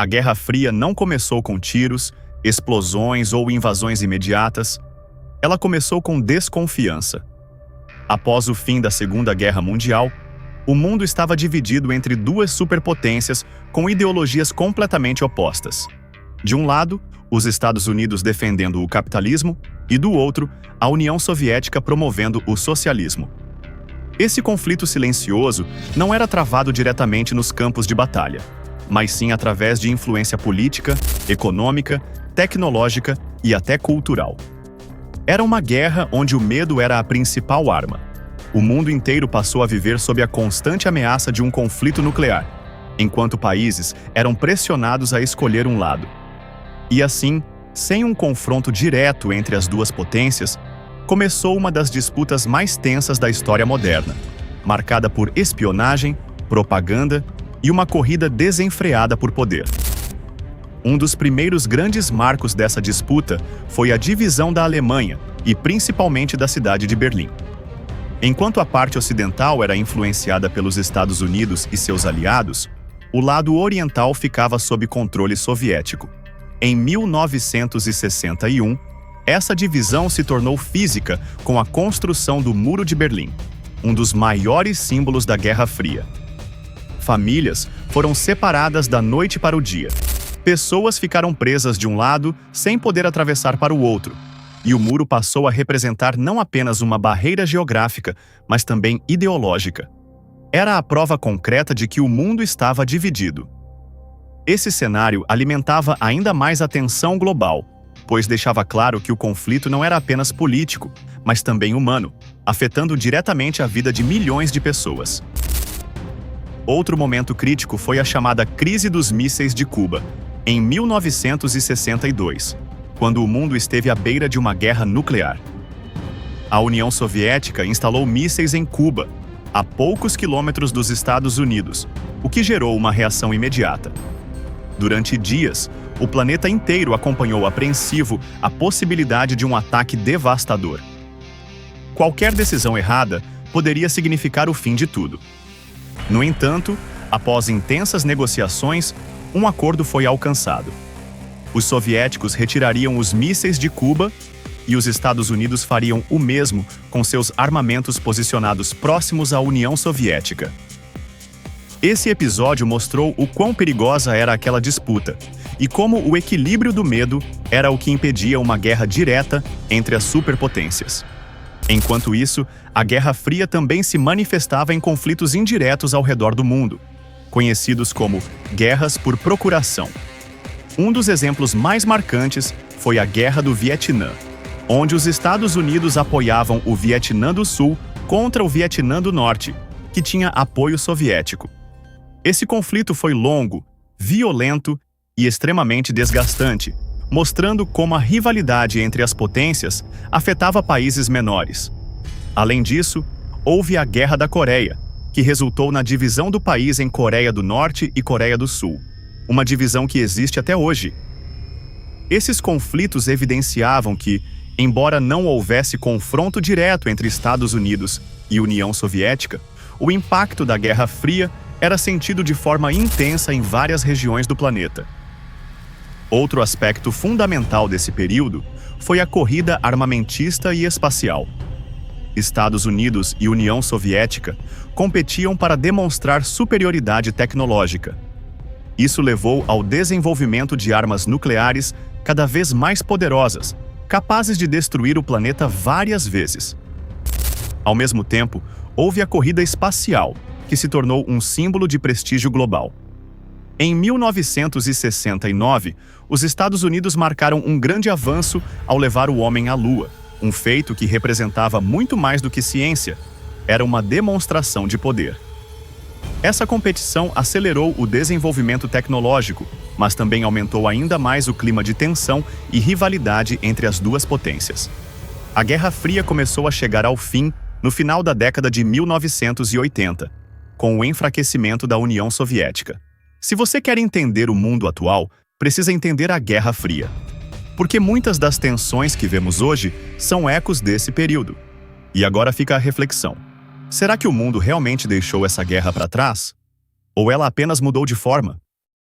A Guerra Fria não começou com tiros, explosões ou invasões imediatas. Ela começou com desconfiança. Após o fim da Segunda Guerra Mundial, o mundo estava dividido entre duas superpotências com ideologias completamente opostas. De um lado, os Estados Unidos defendendo o capitalismo e, do outro, a União Soviética promovendo o socialismo. Esse conflito silencioso não era travado diretamente nos campos de batalha, mas sim através de influência política, econômica, tecnológica e até cultural. Era uma guerra onde o medo era a principal arma. O mundo inteiro passou a viver sob a constante ameaça de um conflito nuclear, enquanto países eram pressionados a escolher um lado. E assim, sem um confronto direto entre as duas potências, começou uma das disputas mais tensas da história moderna, marcada por espionagem, propaganda e uma corrida desenfreada por poder. Um dos primeiros grandes marcos dessa disputa foi a divisão da Alemanha e principalmente da cidade de Berlim. Enquanto a parte ocidental era influenciada pelos Estados Unidos e seus aliados, o lado oriental ficava sob controle soviético. Em 1961, essa divisão se tornou física com a construção do Muro de Berlim, um dos maiores símbolos da Guerra Fria. Famílias foram separadas da noite para o dia. Pessoas ficaram presas de um lado sem poder atravessar para o outro, e o muro passou a representar não apenas uma barreira geográfica, mas também ideológica. Era a prova concreta de que o mundo estava dividido. Esse cenário alimentava ainda mais a tensão global, pois deixava claro que o conflito não era apenas político, mas também humano, afetando diretamente a vida de milhões de pessoas. Outro momento crítico foi a chamada Crise dos Mísseis de Cuba, em 1962, quando o mundo esteve à beira de uma guerra nuclear. A União Soviética instalou mísseis em Cuba, a poucos quilômetros dos Estados Unidos, o que gerou uma reação imediata. Durante dias, o planeta inteiro acompanhou apreensivo a possibilidade de um ataque devastador. Qualquer decisão errada poderia significar o fim de tudo. No entanto, após intensas negociações, um acordo foi alcançado. Os soviéticos retirariam os mísseis de Cuba e os Estados Unidos fariam o mesmo com seus armamentos posicionados próximos à União Soviética. Esse episódio mostrou o quão perigosa era aquela disputa e como o equilíbrio do medo era o que impedia uma guerra direta entre as superpotências. Enquanto isso, a Guerra Fria também se manifestava em conflitos indiretos ao redor do mundo, conhecidos como guerras por procuração. Um dos exemplos mais marcantes foi a Guerra do Vietnã, onde os Estados Unidos apoiavam o Vietnã do Sul contra o Vietnã do Norte, que tinha apoio soviético. Esse conflito foi longo, violento e extremamente desgastante, mostrando como a rivalidade entre as potências afetava países menores. Além disso, houve a Guerra da Coreia, que resultou na divisão do país em Coreia do Norte e Coreia do Sul, uma divisão que existe até hoje. Esses conflitos evidenciavam que, embora não houvesse confronto direto entre Estados Unidos e União Soviética, o impacto da Guerra Fria era sentido de forma intensa em várias regiões do planeta. Outro aspecto fundamental desse período foi a corrida armamentista e espacial. Estados Unidos e União Soviética competiam para demonstrar superioridade tecnológica. Isso levou ao desenvolvimento de armas nucleares cada vez mais poderosas, capazes de destruir o planeta várias vezes. Ao mesmo tempo, houve a corrida espacial, que se tornou um símbolo de prestígio global. Em 1969, os Estados Unidos marcaram um grande avanço ao levar o homem à Lua, um feito que representava muito mais do que ciência, era uma demonstração de poder. Essa competição acelerou o desenvolvimento tecnológico, mas também aumentou ainda mais o clima de tensão e rivalidade entre as duas potências. A Guerra Fria começou a chegar ao fim no final da década de 1980, com o enfraquecimento da União Soviética. Se você quer entender o mundo atual, precisa entender a Guerra Fria. Porque muitas das tensões que vemos hoje são ecos desse período. E agora fica a reflexão. Será que o mundo realmente deixou essa guerra para trás? Ou ela apenas mudou de forma?